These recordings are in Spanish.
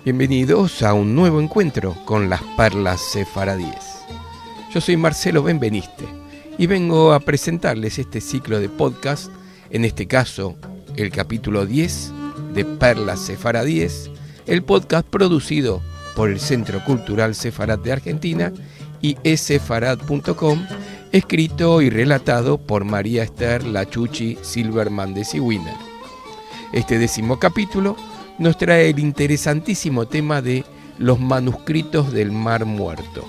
Bienvenidos a un nuevo encuentro con las perlas sefaradíes. Yo soy Marcelo Benveniste y vengo a presentarles este ciclo de podcast, en este caso el capítulo 10 de Perlas Sefaradíes, el podcast producido por el Centro Cultural Sefarad de Argentina y esefarad.com, escrito y relatado por María Esther La Chuchi Silverman de Sigüiner. Este 10º capítulo nos trae el interesantísimo tema de los manuscritos del Mar Muerto.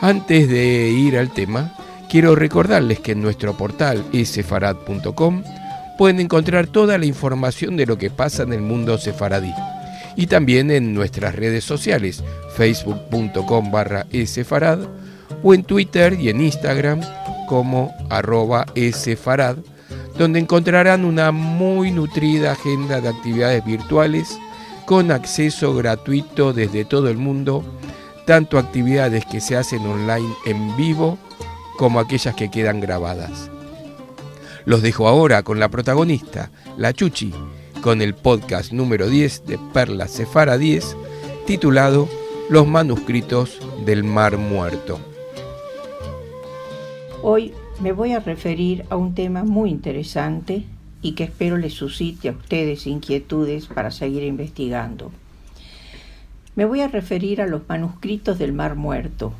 Antes de ir al tema, quiero recordarles que en nuestro portal esefarad.com pueden encontrar toda la información de lo que pasa en el mundo sefaradí, y también en nuestras redes sociales, facebook.com/esefarad, o en Twitter y en Instagram como @esefarad, donde encontrarán una muy nutrida agenda de actividades virtuales con acceso gratuito desde todo el mundo, tanto actividades que se hacen online en vivo como aquellas que quedan grabadas. Los dejo ahora con la protagonista, La Chuchi, con el podcast número 10 de Perlas Sefaradíes, titulado Los manuscritos del Mar Muerto. Hoy me voy a referir a un tema muy interesante y que espero les suscite a ustedes inquietudes para seguir investigando. Me voy a referir a los manuscritos del Mar Muerto,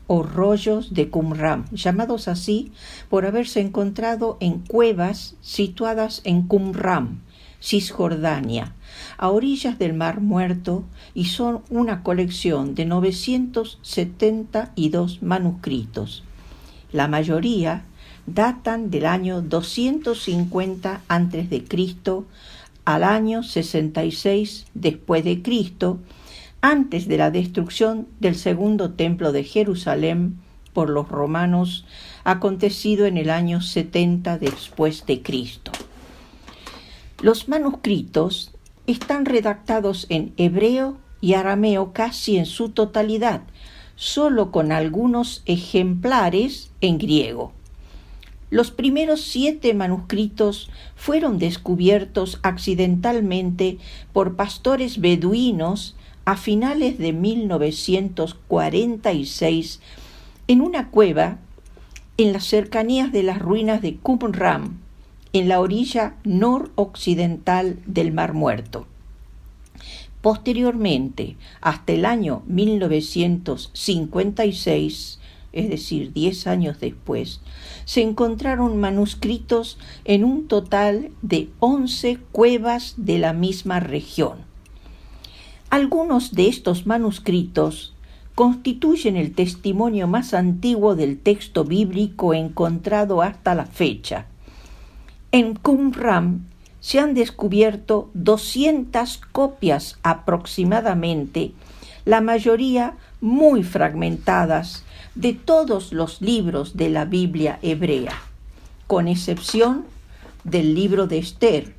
o rollos de Qumran, llamados así por haberse encontrado en cuevas situadas en Qumran, Cisjordania, a orillas del Mar Muerto, y son una colección de 972 manuscritos. La mayoría datan del año 250 a.C. al año 66 después de Cristo, antes de la destrucción del segundo templo de Jerusalén por los romanos, acontecido en el año 70 después de Cristo. Los manuscritos están redactados en hebreo y arameo casi en su totalidad, solo con algunos ejemplares en griego. Los primeros 7 manuscritos fueron descubiertos accidentalmente por pastores beduinos a finales de 1946 en una cueva en las cercanías de las ruinas de Qumran, en la orilla noroccidental del Mar Muerto. Posteriormente, hasta el año 1956, es decir, 10 años después, se encontraron manuscritos en un total de 11 cuevas de la misma región. Algunos de estos manuscritos constituyen el testimonio más antiguo del texto bíblico encontrado hasta la fecha. En Qumran se han descubierto 200 copias aproximadamente, la mayoría muy fragmentadas, de todos los libros de la Biblia hebrea, con excepción del libro de Esther,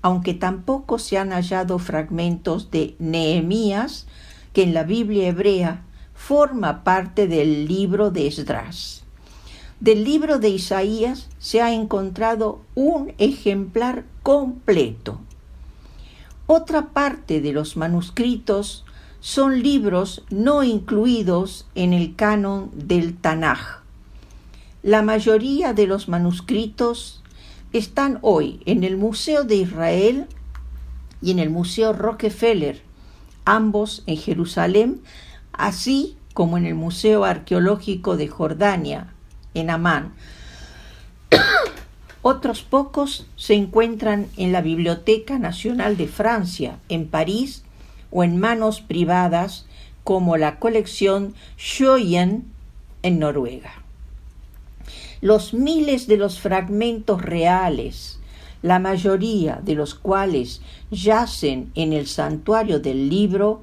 aunque tampoco se han hallado fragmentos de Nehemías, que en la Biblia hebrea forma parte del libro de Esdras. Del libro de Isaías se ha encontrado un ejemplar completo. Otra parte de los manuscritos son libros no incluidos en el canon del Tanaj. La mayoría de los manuscritos están hoy en el Museo de Israel y en el Museo Rockefeller, ambos en Jerusalén, así como en el Museo Arqueológico de Jordania, en Amán. Otros pocos se encuentran en la Biblioteca Nacional de Francia, en París, o en manos privadas, como la colección Schøyen en Noruega. Los miles de los fragmentos reales, la mayoría de los cuales yacen en el santuario del libro,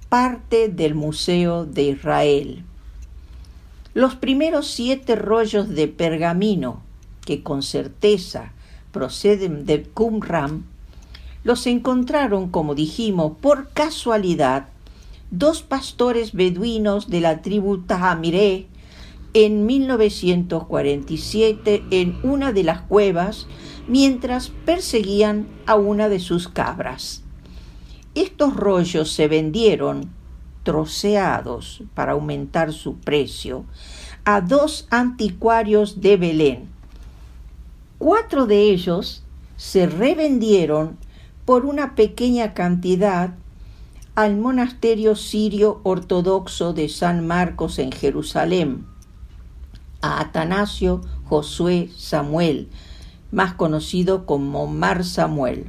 parte del Museo de Israel. Los primeros 7 rollos de pergamino, que con certeza proceden de Qumran, los encontraron, como dijimos, por casualidad, 2 pastores beduinos de la tribu Tahamiré en 1947 en una de las cuevas mientras perseguían a una de sus cabras. Estos rollos se vendieron troceados para aumentar su precio a 2 anticuarios de Belén. 4 de ellos se revendieron por una pequeña cantidad al monasterio sirio ortodoxo de San Marcos en Jerusalén, a Atanasio Josué Samuel, más conocido como Mar Samuel.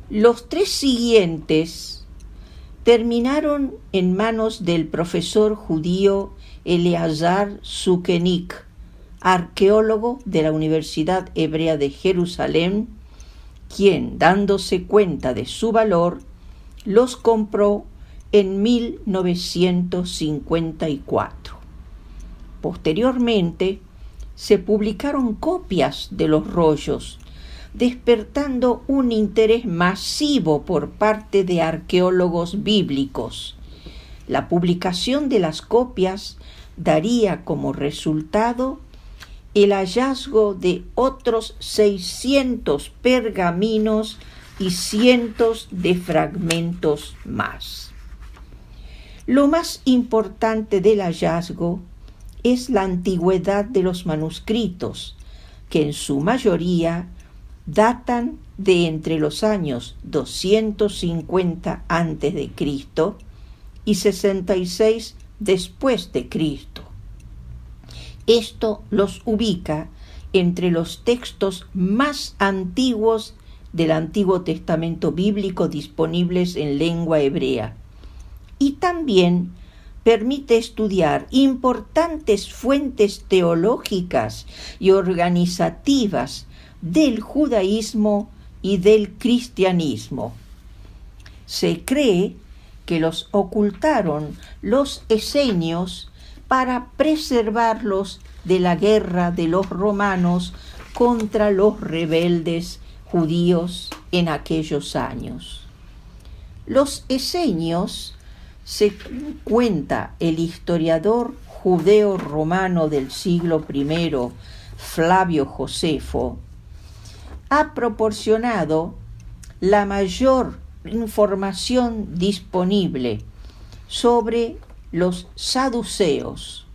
Los 3 siguientes terminaron en manos del profesor judío Eleazar Sukenik, arqueólogo de la Universidad Hebrea de Jerusalén, quien, dándose cuenta de su valor, los compró en 1954. Posteriormente, se publicaron copias de los rollos, despertando un interés masivo por parte de arqueólogos bíblicos. La publicación de las copias daría como resultado el hallazgo de otros 600 pergaminos y cientos de fragmentos más. Lo más importante del hallazgo es la antigüedad de los manuscritos, que en su mayoría datan de entre los años 250 a.C. y 66 después de Cristo. Esto los ubica entre los textos más antiguos del Antiguo Testamento bíblico disponibles en lengua hebrea, y también permite estudiar importantes fuentes teológicas y organizativas del judaísmo y del cristianismo. Se cree que los ocultaron los esenios para preservarlos de la guerra de los romanos contra los rebeldes judíos en aquellos años. Los esenios, se cuenta el historiador judeo-romano del siglo I, Flavio Josefo, ha proporcionado la mayor información disponible sobre los saduceos.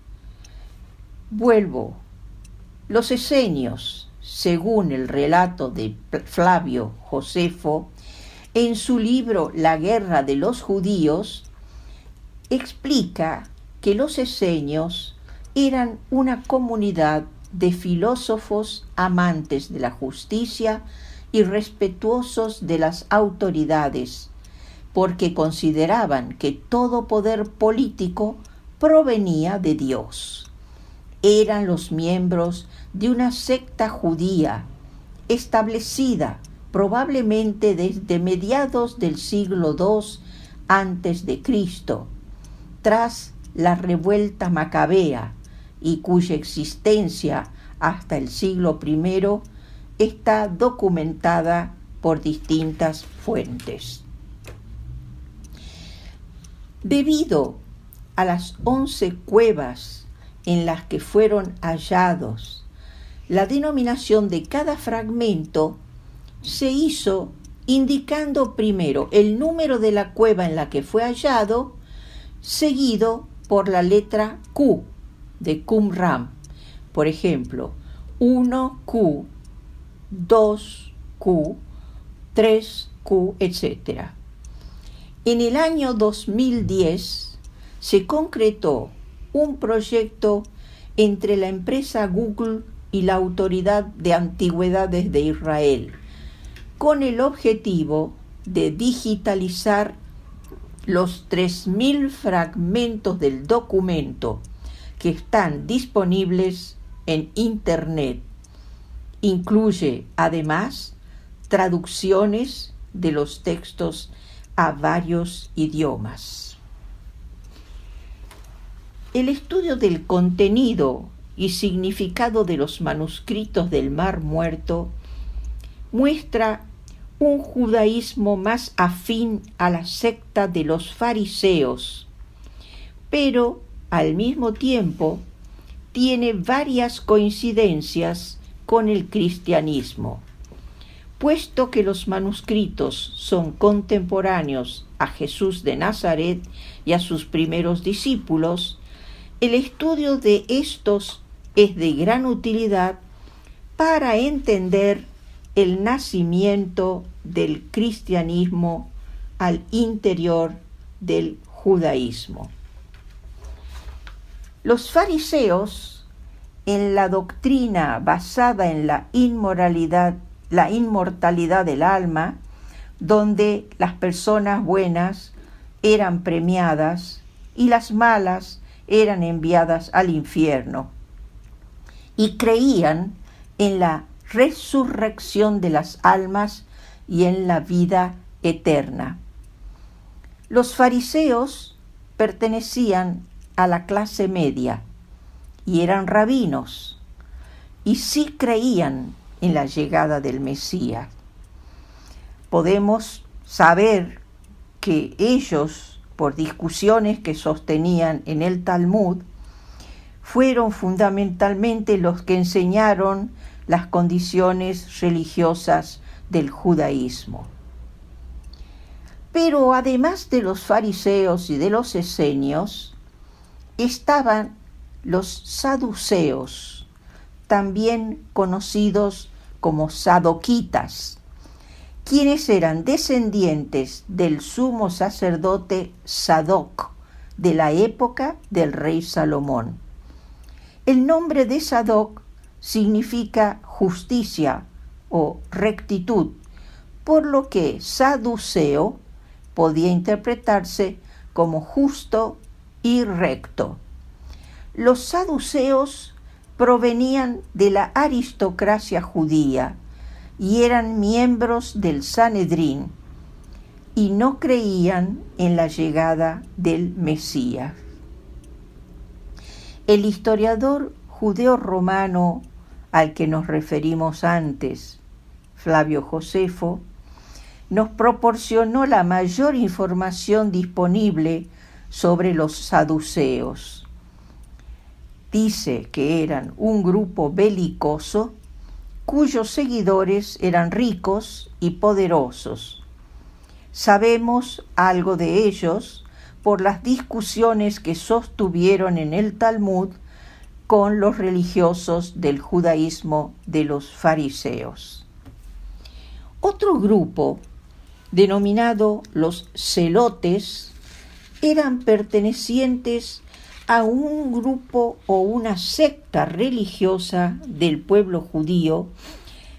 Los esenios, según el relato de Flavio Josefo, en su libro La guerra de los judíos, explica que los esenios eran una comunidad de filósofos amantes de la justicia y respetuosos de las autoridades, porque consideraban que todo poder político provenía de Dios. Eran los miembros de una secta judía establecida probablemente desde mediados del siglo II a.C., tras la revuelta macabea, y cuya existencia hasta el siglo I está documentada por distintas fuentes. Debido a las 11 cuevas en las que fueron hallados, la denominación de cada fragmento se hizo indicando primero el número de la cueva en la que fue hallado, seguido por la letra Q de Qumran. Por ejemplo, 1Q, 2Q, 3Q, etc. En el año 2010 se concretó un proyecto entre la empresa Google y la Autoridad de Antigüedades de Israel, con el objetivo de digitalizar los 3.000 fragmentos del documento que están disponibles en Internet. Incluye, además, traducciones de los textos a varios idiomas. El estudio del contenido y significado de los manuscritos del Mar Muerto muestra un judaísmo más afín a la secta de los fariseos, pero al mismo tiempo tiene varias coincidencias con el cristianismo. puesto que los manuscritos son contemporáneos a Jesús de Nazaret y a sus primeros discípulos, el estudio de estos es de gran utilidad para entender el nacimiento del cristianismo al interior del judaísmo. Los fariseos, en la doctrina basada en la inmortalidad del alma, donde las personas buenas eran premiadas y las malas eran enviadas al infierno, y creían en la resurrección de las almas y en la vida eterna. Los fariseos pertenecían a la clase media y eran rabinos, y sí creían en la llegada del Mesías. Podemos saber que ellos, por discusiones que sostenían en el Talmud, fueron fundamentalmente los que enseñaron las condiciones religiosas del judaísmo. Pero además de los fariseos y de los esenios, estaban los saduceos, también conocidos como sadoquitas, quienes eran descendientes del sumo sacerdote Sadoc de la época del rey Salomón. El nombre de Sadoc significa justicia o rectitud, por lo que saduceo podía interpretarse como justo y recto. Los saduceos provenían de la aristocracia judía y eran miembros del Sanedrín y no creían en la llegada del Mesías. El historiador judeo-romano al que nos referimos antes, Flavio Josefo, nos proporcionó la mayor información disponible sobre los saduceos. Dice que eran un grupo belicoso cuyos seguidores eran ricos y poderosos. Sabemos algo de ellos por las discusiones que sostuvieron en el Talmud con los religiosos del judaísmo de los fariseos. Otro grupo, denominado los celotes, eran pertenecientes a un grupo o una secta religiosa del pueblo judío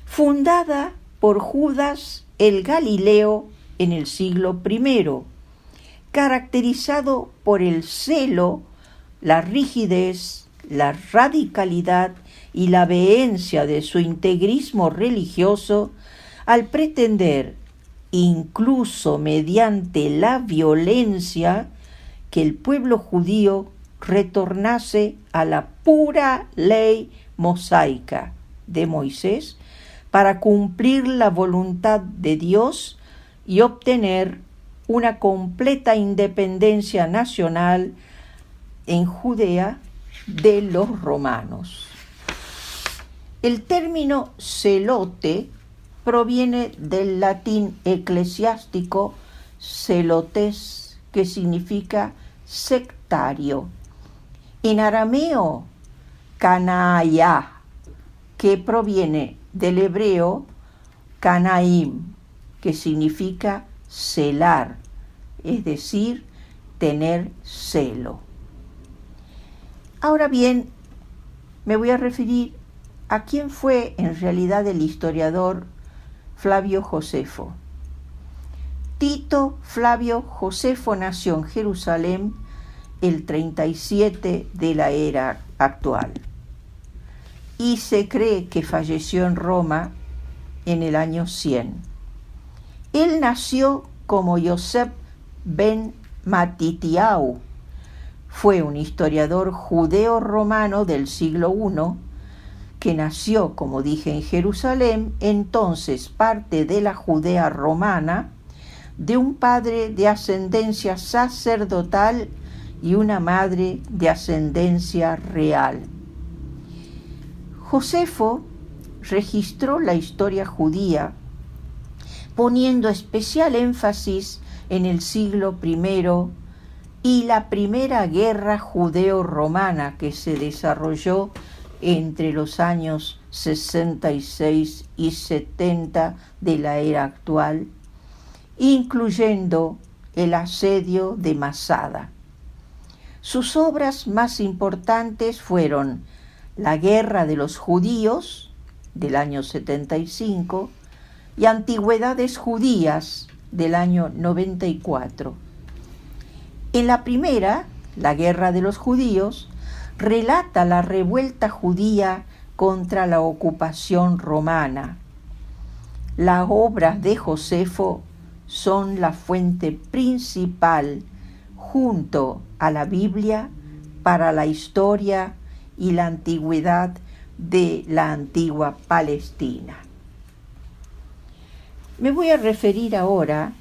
fundada por Judas el Galileo en el siglo I, caracterizado por el celo, la rigidez, la radicalidad y la vehemencia de su integrismo religioso al pretender, incluso mediante la violencia, que el pueblo judío retornase a la pura ley mosaica de Moisés para cumplir la voluntad de Dios y obtener una completa independencia nacional en Judea de los romanos. El término celote proviene del latín eclesiástico celotes, que significa sectario. En arameo, canaya, que proviene del hebreo canaim, que significa celar, es decir, tener celo. Ahora bien, me voy a referir a quién fue en realidad el historiador Flavio Josefo. Tito Flavio Josefo nació en Jerusalén el 37 de la era actual y se cree que falleció en Roma en el año 100. Él nació como Yosef ben Matitiau. Fue un historiador judeo-romano del siglo I que nació, como dije, en Jerusalén, entonces parte de la Judea romana, de un padre de ascendencia sacerdotal y una madre de ascendencia real. Josefo registró la historia judía poniendo especial énfasis en el siglo I y la primera guerra judeo-romana que se desarrolló entre los años 66 y 70 de la era actual, incluyendo el asedio de Masada. Sus obras más importantes fueron La guerra de los judíos, del año 75, y Antigüedades judías, del año 94. En la primera, La guerra de los judíos, relata la revuelta judía contra la ocupación romana. Las obras de Josefo son la fuente principal, junto a la Biblia, para la historia y la antigüedad de la antigua Palestina. Me voy a referir ahora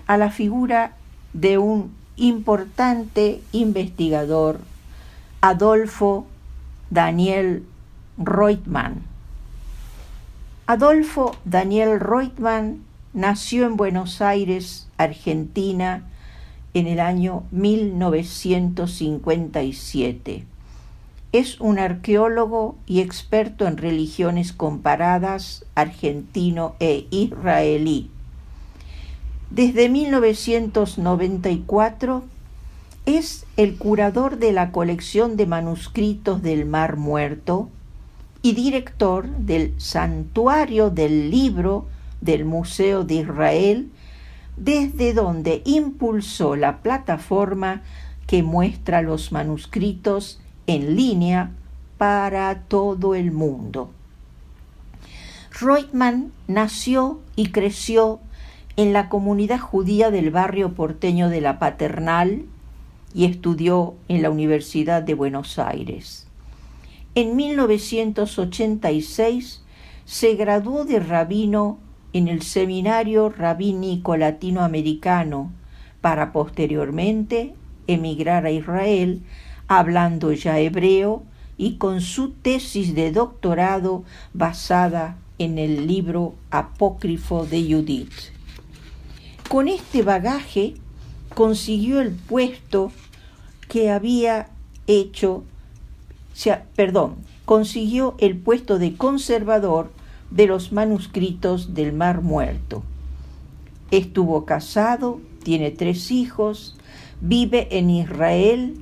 a la figura de un importante investigador, Adolfo Daniel Reutemann. Adolfo Daniel Reutemann nació en Buenos Aires, Argentina, en el año 1957. Es un arqueólogo y experto en religiones comparadas, argentino e israelí. Desde 1994 es el curador de la colección de manuscritos del Mar Muerto y director del Santuario del Libro del Museo de Israel, desde donde impulsó la plataforma que muestra los manuscritos en línea para todo el mundo. Reutemann nació y creció en la comunidad judía del barrio porteño de La Paternal y estudió en la Universidad de Buenos Aires. En 1986 se graduó de rabino en el Seminario Rabínico Latinoamericano para posteriormente emigrar a Israel hablando ya hebreo y con su tesis de doctorado basada en el libro apócrifo de Judith. Con este bagaje consiguió el puesto que había consiguió el puesto de conservador de los manuscritos del Mar Muerto. Estuvo casado, tiene 3 hijos, vive en Israel,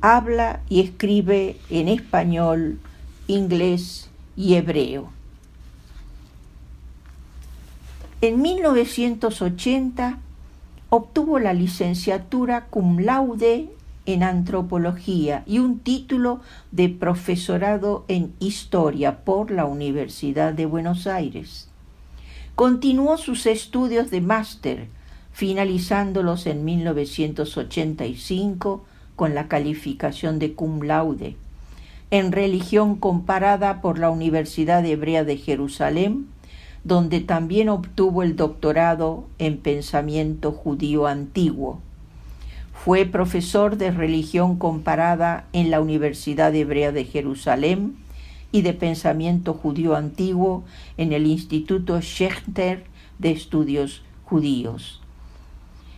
habla y escribe en español, inglés y hebreo. En 1980 obtuvo la licenciatura cum laude en antropología y un título de profesorado en historia por la Universidad de Buenos Aires. Continuó sus estudios de máster, finalizándolos en 1985 con la calificación de cum laude, en religión comparada por la Universidad Hebrea de Jerusalén, donde también obtuvo el doctorado en pensamiento judío antiguo. Fue profesor de religión comparada en la Universidad Hebrea de Jerusalén y de pensamiento judío antiguo en el Instituto Schechter de Estudios Judíos.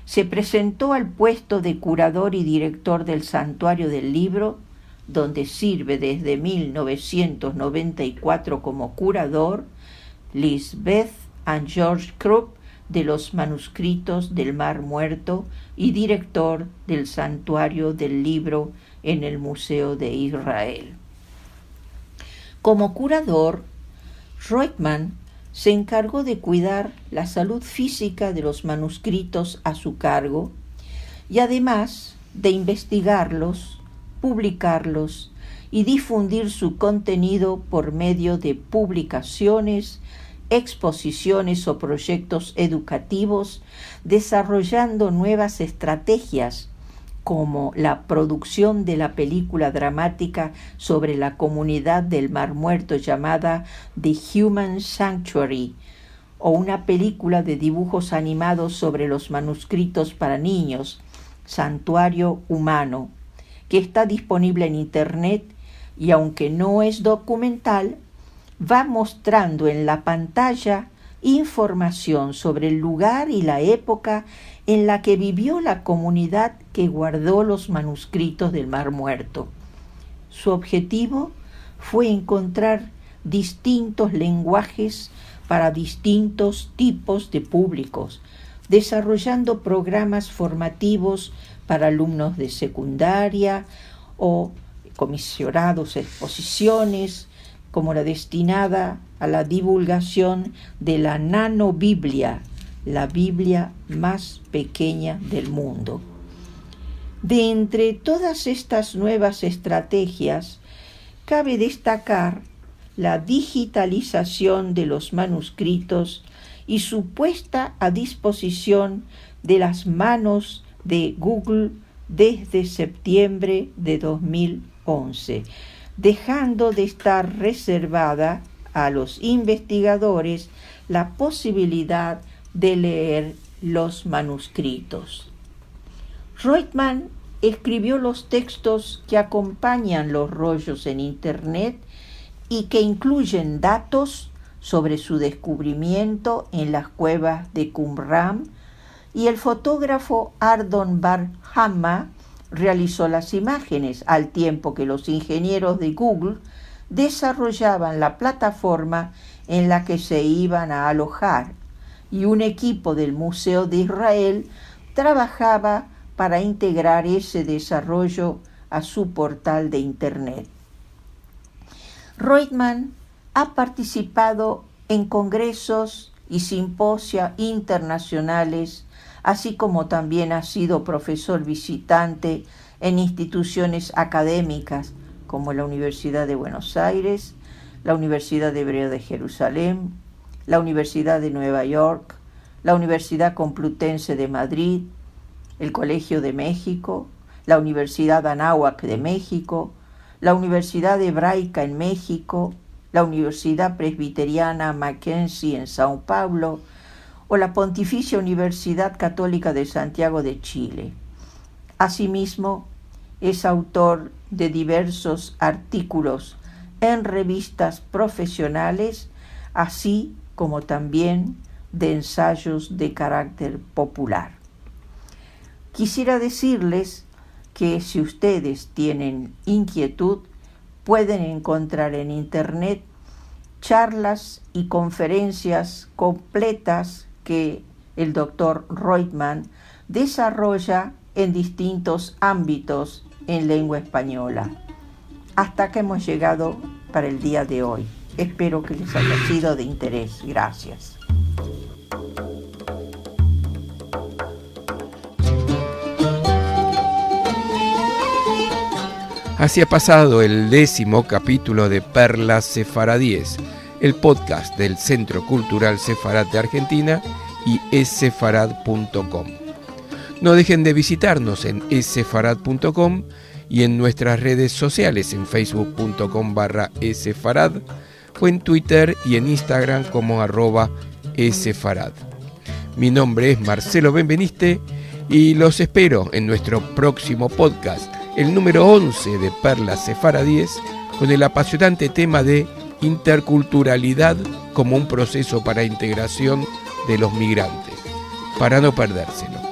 Se presentó al puesto de curador y director del Santuario del Libro, donde sirve desde 1994 como curador, Lisbeth and George Krupp, de los manuscritos del Mar Muerto y director del Santuario del Libro en el Museo de Israel. Como curador, Reutemann se encargó de cuidar la salud física de los manuscritos a su cargo y además de investigarlos, publicarlos y difundir su contenido por medio de publicaciones, exposiciones o proyectos educativos, desarrollando nuevas estrategias como la producción de la película dramática sobre la comunidad del Mar Muerto llamada The Human Sanctuary, o una película de dibujos animados sobre los manuscritos para niños, Santuario Humano, que está disponible en Internet y aunque no es documental, va mostrando en la pantalla información sobre el lugar y la época en la que vivió la comunidad que guardó los manuscritos del Mar Muerto. Su objetivo fue encontrar distintos lenguajes para distintos tipos de públicos, desarrollando programas formativos para alumnos de secundaria o comisionados exposiciones, como la destinada a la divulgación de la nanobiblia, la Biblia más pequeña del mundo. De entre todas estas nuevas estrategias, cabe destacar la digitalización de los manuscritos y su puesta a disposición de las manos de Google desde septiembre de 2011, dejando de estar reservada a los investigadores la posibilidad de leer los manuscritos. Reutemann escribió los textos que acompañan los rollos en Internet y que incluyen datos sobre su descubrimiento en las cuevas de Qumran, y el fotógrafo Ardon Bar-Hamma realizó las imágenes, al tiempo que los ingenieros de Google desarrollaban la plataforma en la que se iban a alojar, y un equipo del Museo de Israel trabajaba para integrar ese desarrollo a su portal de Internet. Reutemann ha participado en congresos y simposios internacionales, así como también ha sido profesor visitante en instituciones académicas como la Universidad de Buenos Aires, la Universidad Hebrea de Jerusalén, la Universidad de Nueva York, la Universidad Complutense de Madrid, el Colegio de México, la Universidad Anáhuac de México, la Universidad Hebraica en México, la Universidad Presbiteriana Mackenzie en Sao Paulo o la Pontificia Universidad Católica de Santiago de Chile. Asimismo, es autor de diversos artículos en revistas profesionales, así como también de ensayos de carácter popular. Quisiera decirles que si ustedes tienen inquietud, pueden encontrar en Internet charlas y conferencias completas que el Dr. Reutemann desarrolla en distintos ámbitos en lengua española. Hasta acá hemos llegado para el día de hoy. Espero que les haya sido de interés. Gracias. Así ha pasado el 10º capítulo de Perlas Sefaradíes, el podcast del Centro Cultural Sefarad de Argentina y essefarad.com. No dejen de visitarnos en essefarad.com y en nuestras redes sociales en facebook.com/essefarad o en Twitter y en Instagram como @essefarad. Mi nombre es Marcelo Benveniste y los espero en nuestro próximo podcast, el número 11 de Perlas Sefaradíes, con el apasionante tema de interculturalidad como un proceso para integración de los migrantes, para no perdérselo.